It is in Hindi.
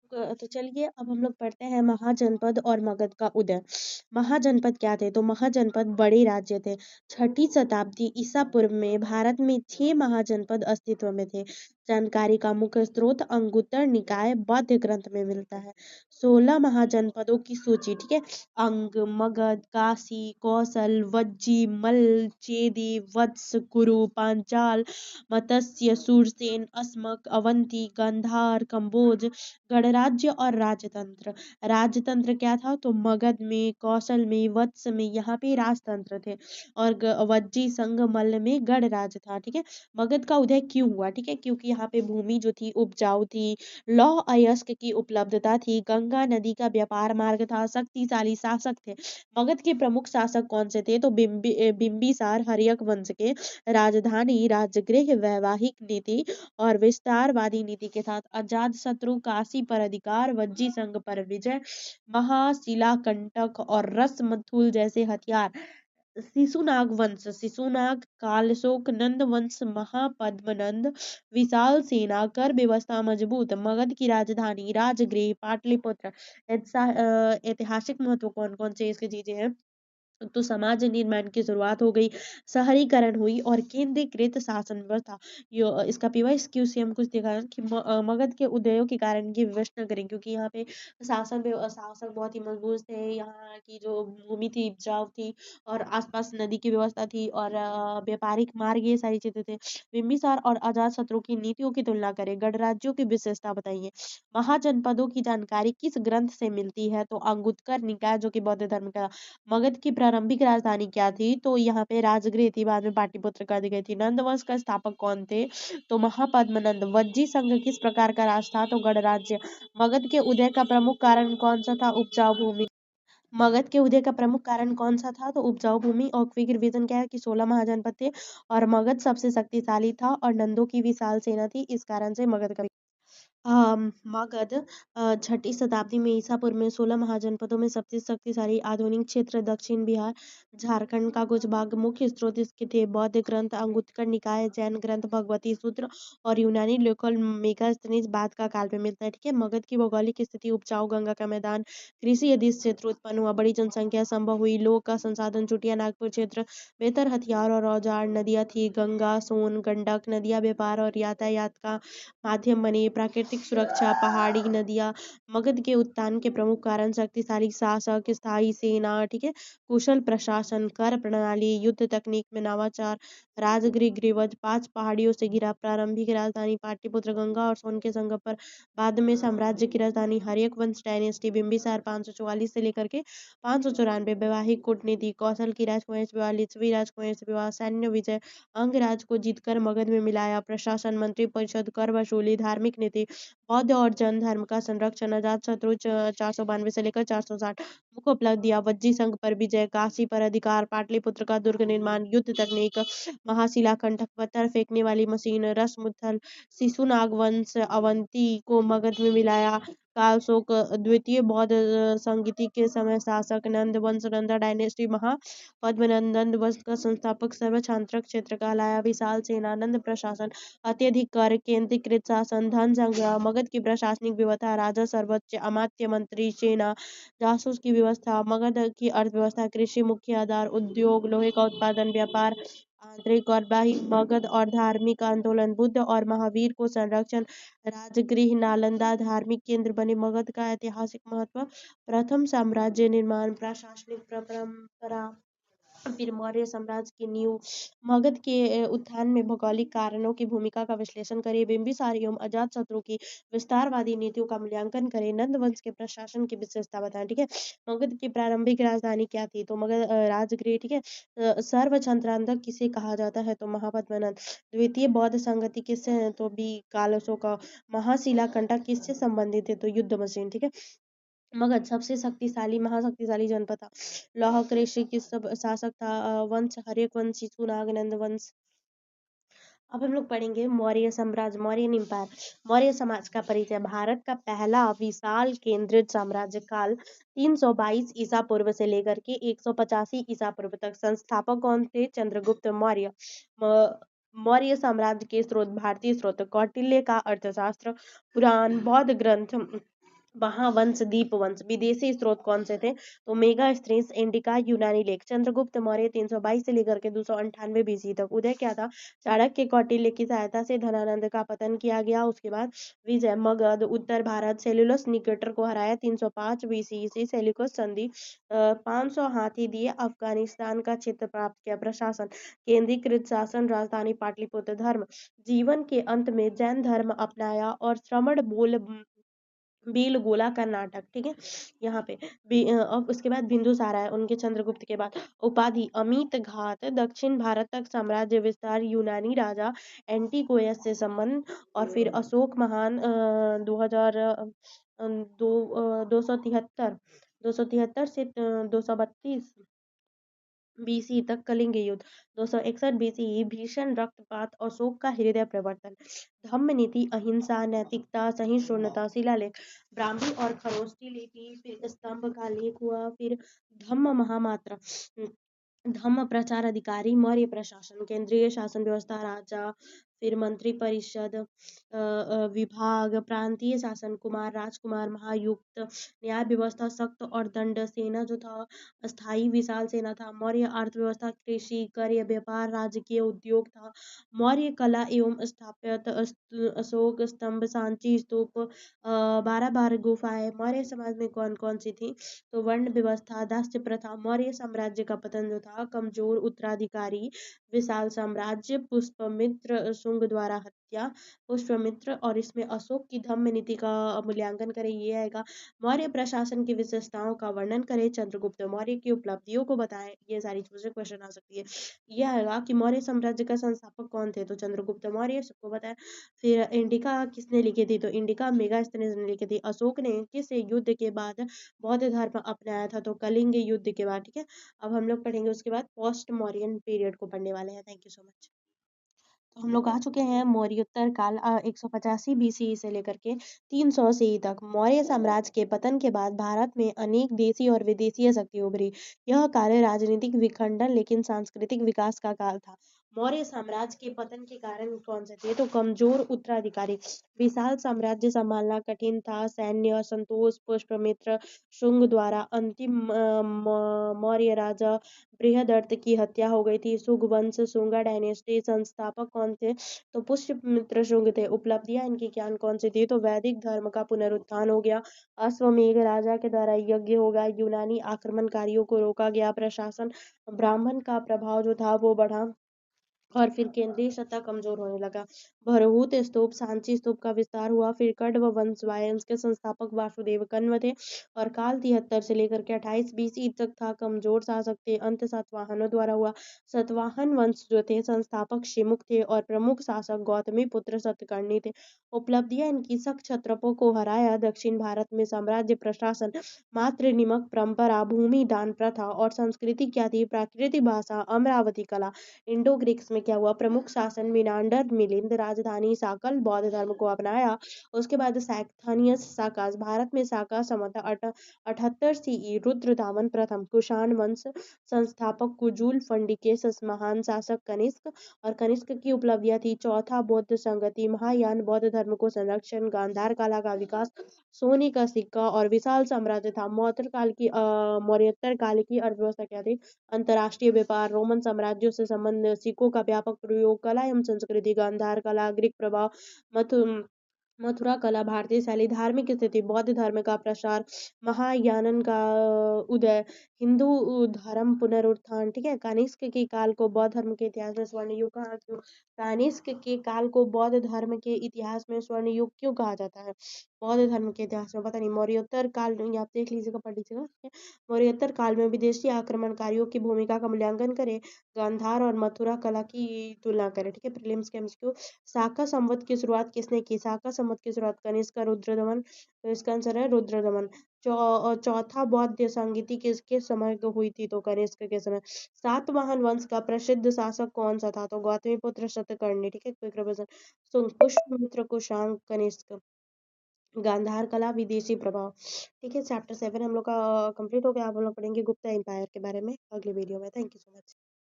तो चलिए अब हम लोग पढ़ते हैं महाजनपद और मगध का उदय। महाजनपद क्या थे? तो महाजनपद बड़े राज्य थे। छठी शताब्दी ईसा पूर्व में भारत में 6 महाजनपद अस्तित्व में थे। जानकारी का मुख्य स्रोत अंगुत्तर निकाय बौद्ध ग्रंथ में मिलता है। 16 महाजनपदों की सूची, ठीक है। अंग, मगध, काशी, कौशल, वज्जी, मल्ल, चेदी, वत्स, कुरु, पांचाल, मत्स्य, सूरसेन, अस्मक, अवंती, गांधार, कंबोज, गणराज्य और राजतंत्र। राजतंत्र क्या था? तो मगध में, कौशल में, वत्स में यहाँ पे राजतंत्र थे। और वज्जी, संग, मल्ल में गणराज था, ठीक है। मगध का उदय क्यों हुआ? ठीक है, क्योंकि यहाँ पे भूमि जो थी उपजाऊ थी, लौह अयस्क की उपलब्धता थी, गंगा नदी का व्यापार मार्ग था, शक्तिशाली शासक थे। मगध के प्रमुख शासक कौन से थे? तो बिंबिसार हर्यक वंश के। राजधानी, राजगृह, वैवाहिक नीति और विस्तारवादी नीति के साथ अजातशत्रु, काशी पर अधिकार, वज्जी संघ पर विजय, महाशिलाकंटक और रसमथुल जैसे हथियार। शिशुनाग वंश, शिशुनाग, कालशोक, नंद वंश, महापद्मनंद, विशाल सेना, कर व्यवस्था मजबूत, मगध की राजधानी, राजगृह, पाटलिपुत्र। ऐतिहासिक महत्व कौन कौन से इसके चीजें हैं? तो समाज निर्माण की शुरुआत हो गई, शहरीकरण हुई और केंद्रीकृत शासन व्यवस्था। इसका पीवाइस क्यू से हम कुछ देखा है कि मगध के उदयों के कारण की विवेचना करें, क्योंकि यहाँ पे शासक बहुत ही मजबूत थे। यहाँ की जो भूमि थी उपजाऊ थी और आसपास नदी की व्यवस्था थी और व्यापारिक मार्ग, ये सारी चीजें थे। बिंबिसार और अजातशत्रु की नीतियों की तुलना करें, गणराज्यों की विशेषता बताइए। महाजनपदों की जानकारी किस ग्रंथ से मिलती है? तो अंगुत्तर निकाय, जो कि बौद्ध धर्म का। मगध की प्रारंभिक राजधानी क्या थी? तो यहाँ पे राजगृह थी, बाद में पाटलिपुत्र कर दी गई थी। नंद वंश का स्थापक कौन थे? तो महापद्मनंद। वज्जी संघ किस प्रकार का राज था? तो गणराज्य। मगध के उदय का प्रमुख कारण कौन सा था? उपजाऊ भूमि। मगध के उदय का प्रमुख कारण कौन सा था? तो उपजाऊ भूमि। और क्विक रिवीजन क्या है कि 16 महाजनपद थे और मगध सबसे शक्तिशाली था और नंदों की विशाल सेना थी, इस कारण से मगध का मगध छठी शताब्दी में ईसा पूर्व में 16 महाजनपदों में सबसे शक्तिशाली। आधुनिक क्षेत्र दक्षिण बिहार, झारखंड का कुछ भाग। मुख्य स्रोत इसके थे बौद्ध ग्रंथ, अंगुत्तर निकाय, जैन ग्रंथ, भगवती सूत्र और यूनानी लोकल मेगास्थनीज बाद का काल में मिलता है, ठीक है। मगध की भौगोलिक स्थिति उपजाऊ, गंगा का मैदान, कृषि अधिक क्षेत्र उत्पन्न हुआ, बड़ी जनसंख्या संभव हुई, लोग का संसाधन चुटिया नागपुर क्षेत्र, बेहतर हथियार और औजार, नदियां थी गंगा, सोन, गंडक, नदियां व्यापार और यातायात का माध्यम बनी, प्राकृतिक सुरक्षा, पहाड़ी नदियां। मगध के उत्थान के प्रमुख कारण शक्तिशाली शासक, स्थायी सेना, ठीक है, कुशल प्रशासन, कर प्रणाली, युद्ध तकनीक में नवाचार, राजगृह गिरिवज, 5 पहाड़ियों से घिरा, प्रारंभिक राजधानी पाटलिपुत्र, गंगा और सोन के संगम पर। बाद में साम्राज्य की राजधानी, हर्यक वंश डायनेस्टी, बिंबिसार 544 से लेकर के 594, वैवाहिक कूटनीति, कौशल की राजकुमारी से विवाह, लिच्छवी राजकुमारी से विवाह, सैन्य विजय, अंगराज को जीतकर मगध में मिलाया, प्रशासन, मंत्री परिषद, कर वसूली, धार्मिक नीति, बौद्ध और जैन धर्म का संरक्षण, अजातशत्रु 492 से लेकर 460, मुख्य उपलब्धियां, वज्जी संघ पर विजय, काशी पर अधिकार, पाटलिपुत्र का दुर्ग निर्माण, युद्ध तकनीक, महाशिलाकंटक, पत्थर फेंकने वाली मशीन, रसमुत्थल, शिशुनाग वंश, अवंती को मगध में मिलाया, कालशोक द्वितीय बौद्ध संगीति के समय शासक, नंद वंश, नंदा डायनेस्टी, पद्मनंदन वंश का संस्थापक, सर्वक्षांत्रक क्षेत्र कहलाया, विशाल सेना, नंद प्रशासन, अत्यधिक कर, केंद्रीकृत शासन, धन संग्रह, मगध की प्रशासनिक व्यवस्था, राजा सर्वोच्च, अमात्य मंत्री, सेना, जासूस की व्यवस्था, मगध की अर्थव्यवस्था, कृषि मुख्य आधार, उद्योग, लोहे का उत्पादन, व्यापार, आंतरिक और बाह्य, मगध और धार्मिक आंदोलन, बुद्ध और महावीर को संरक्षण, राजगृह, नालंदा धार्मिक केंद्र बने। मगध का ऐतिहासिक महत्व, प्रथम साम्राज्य निर्माण, प्रशासनिक परंपरा, फिर मौर्य साम्राज्य की नींव। मगध के उत्थान में भौगोलिक कारणों की भूमिका का विश्लेषण करें, बिंबिसार एवं अजातशत्रु की विस्तारवादी नीतियों का मूल्यांकन करें, नंद वंश के प्रशासन की विशेषता बताएं, ठीक है। मगध की प्रारंभिक राजधानी क्या थी? तो मगध राजगृह, ठीक है। सर्वछत्रांतक किसे कहा जाता है? तो महापद्मनंद। द्वितीय बौद्ध संगति किससे है? तो बी कालशोक। महाशिला कंटक किससे संबंधित है? तो युद्ध मशीन, ठीक है। मगध सबसे शक्तिशाली महाशक्तिशाली जनपद था। लौह कृषि किस शासक था? वंश हर्यक वंश, शिशुनाग, नंद वंश। अब हम लोग पढ़ेंगे मौर्य साम्राज्य, मौर्यन एम्पायर। मौर्य समाज का परिचय, भारत का पहला विशाल केंद्रित साम्राज्य काल 322 ईसा पूर्व से लेकर के 185 ईसा पूर्व तक। संस्थापक कौन थे? चंद्रगुप्त मौर्य। मौर्य साम्राज्य के स्रोत, भारतीय स्रोत, कौटिल्य का अर्थशास्त्र, पुराण, बौद्ध ग्रंथ, महावंश दीपवंश। विदेशी स्रोत कौन से थे? तो मेगा स्त्रीस, इंडिका, यूनानी लेख। चंद्रगुप्त मौर्य 322 से लेकर के 298 बीसी तक। उदय क्या था? चाणक्य कौटिल्य की सहायता से धनानंद का पतन किया गया। उसके बाद विजय मगध, उत्तर भारत, सेल्यूलस निकेटर को हराया 305 बीसी से। सेल्यूकस संधि 500 हाथी दिए, अफगानिस्तान का क्षेत्र प्राप्त किया। प्रशासन केंद्रीकृत शासन, राजधानी पाटलिपुत्र। धर्म जीवन के अंत में जैन धर्म अपनाया और श्रमण बोल बील गोला कर्नाटक। ठीक है, यहाँ पे अब उसके बाद बिंदुसारा है उनके, चंद्रगुप्त के बाद। उपाधि अमित घात, दक्षिण भारत तक साम्राज्य विस्तार, यूनानी राजा एंटिगोयस से संबंध। और फिर अशोक महान 2000 273 से 232 बीसी तक कलिंग युद्ध। 261 बीसी भीषण रक्तपात, अशोक का हृदय परिवर्तन। धम्म नीति अहिंसा, नैतिकता, सहिष्णुता। शिलालेख ब्राह्मी और खरोष्टी लिपि। फिर स्तंभ का लेख हुआ। फिर धम्म महामात्र, धम्म प्रचार अधिकारी। मौर्य प्रशासन केंद्रीय शासन व्यवस्था, राजा, फिर मंत्री परिषद, विभाग, प्रांतीय शासन, कुमार, राजकुमार, महायुक्त। न्याय व्यवस्था सख्त और दंड। सेना जो था अस्थाई विशाल सेना था। मौर्य अर्थव्यवस्था कृषि, कार्य, व्यापार, राजकीय उद्योग था। मौर्य कला एवं स्थापत्य अशोक स्तंभ, सांची स्तूप, 12 गुफाएं। मौर्य समाज में कौन कौन सी थी? तो वर्ण व्यवस्था, दास्य प्रथा। मौर्य साम्राज्य का पतन जो था, कमजोर उत्तराधिकारी, विशाल साम्राज्य, पुष्पमित्र शुंग द्वारा हत्या, पुष्पमित्र। और इसमें अशोक की धम्म नीति का मूल्यांकन करें, ये आएगा। मौर्य प्रशासन की विशेषताओं का वर्णन करें, चंद्रगुप्त मौर्य की उपलब्धियों को बताएं। ये सारी चीजें क्वेश्चन आ सकती है। ये आएगा कि मौर्य साम्राज्य का संस्थापक कौन थे? तो चंद्रगुप्त मौर्य, सबको बताएं। फिर इंडिका किसने लिखी थी? तो इंडिका मेगास्थनीज ने लिखी थी। अशोक ने किस युद्ध के बाद बौद्ध धर्म अपनाया था? तो कलिंग युद्ध के बाद। ठीक है, अब हम लोग पढ़ेंगे उसके बाद पोस्ट मौर्यन पीरियड को पढ़ने वाले हैं। Thank you so much. तो हम लोग आ चुके हैं मौर्योत्तर काल, 185 बीसी से लेकर के 300 सी तक। मौर्य साम्राज्य के पतन के बाद भारत में अनेक देशी और विदेशी शक्ति उभरी। यह काल राजनीतिक विखंडन लेकिन सांस्कृतिक विकास का काल था। मौर्य साम्राज्य के पतन के कारण कौन से थे? तो कमजोर उत्तराधिकारी, विशाल साम्राज्य संभालना कठिन था, सैन्य असंतोष, पुष्पमित्र शुंग द्वारा अंतिम मौर्य राजा बृहदर्थ की हत्या हो गई थी। शुंग वंश, शुंगा डायनेस्टी। संस्थापक कौन थे? तो पुष्यमित्र शुंग थे। उपलब्धियां इनकी क्या कौन सी थी? तो वैदिक धर्म का पुनरुत्थान हो गया, अश्वमेध राजा के द्वारा यज्ञ हो गया, यूनानी आक्रमणकारियों को रोका गया, प्रशासन ब्राह्मण का प्रभाव जो था वो बढ़ा, और फिर केंद्रीय सत्ता कमजोर होने लगा। भरहूत स्तूप, सांची स्तूप का विस्तार हुआ। फिर कण्व वंश के संस्थापक वासुदेव कण्व थे, और काल 73 से लेकर के 28 बीसी तक था। कमजोर शासक थे। अंत सातवाहनों द्वारा हुआ। सातवाहन वंश जो थे संस्थापक शिमुख थे, और प्रमुख शासक गौतमी पुत्र सतकर्णी थे। उपलब्धियां इनकी, शक क्षत्रपों को हराया, दक्षिण भारत में साम्राज्य प्रशासन, मातृ निमक परंपरा, भूमि दान प्रथा। और संस्कृति क्या थी? प्राकृतिक भाषा, अमरावती कला। इंडो ग्रीक्स में क्या हुआ? प्रमुख शासन मिनांडर मिलिंद, राजधानी साकल, बौद्ध धर्म को अपनाया। उसके बाद सैक्थनियस साकास, भारत में साका संवत 78 सीई, रुद्रदामन प्रथम, कुषाण वंश संस्थापक कुजूल फंडिकेसस, महान शासक कनिष्क। और कनिष्क की उपलब्धियां थी, चौथा बौद्ध संगति, महायान बौद्ध धर्म को संरक्षण, गांधार कला का विकास, सोने का सिक्का, और विशाल साम्राज्य था। मौर्योत्तर काल की अर्थव्यवस्था क्या थी? अंतर्राष्ट्रीय व्यापार, रोमन साम्राज्यों से संबंध, सिक्कों का व्यापक प्रयोग, कला एवं संस्कृति, गांधार कला, ग्रीक प्रभाव, मथु मथुरा कला, भारतीय शैली, धार्मिक स्थिति, बौद्ध धर्म का प्रसार, महायानन का उदय, हिंदू धर्म पुनरुत्थान। ठीक है, कनिष्क के काल को बौद्ध धर्म के इतिहास में स्वर्ण युग कहा क्यों? कनिष्क के काल को बौद्ध धर्म के इतिहास में स्वर्ण युग क्यों कहा जाता है? बौद्ध धर्म के इतिहास में पता नहीं। मौर्योत्तर काल ये आप देख लीजिएगा, पढ़ लीजिएगा। ठीक है? मौर्योत्तर काल में विदेशी आक्रमणकारियों की भूमिका का मूल्यांकन करें, गांधार और मथुरा कला की तुलना करें। ठीक है, प्रीलिम्स के एमसीक्यू। शाका संवत की शुरुआत किसने की? शाका संवत की शुरुआत कनिष्क, रुद्रदमन। तो इसका आंसर है रुद्रदमन। चौथा बौद्ध संगीति किसके समय को हुई थी? तो कनिष्क के समय। सातवाहन वंश का प्रसिद्ध शासक कौन सा था? तो गौतमी पुत्र सतकर्णी। ठीक है, क्विक रिवीजन। पुष्यमित्र, कुशांग, कनिष्क। गांधार कला, विदेशी प्रभाव। ठीक है, चैप्टर 7 हम लोग का कंप्लीट हो गया। अब हम लोग पढ़ेंगे गुप्ता एम्पायर के बारे में अगले वीडियो में। Thank you so much.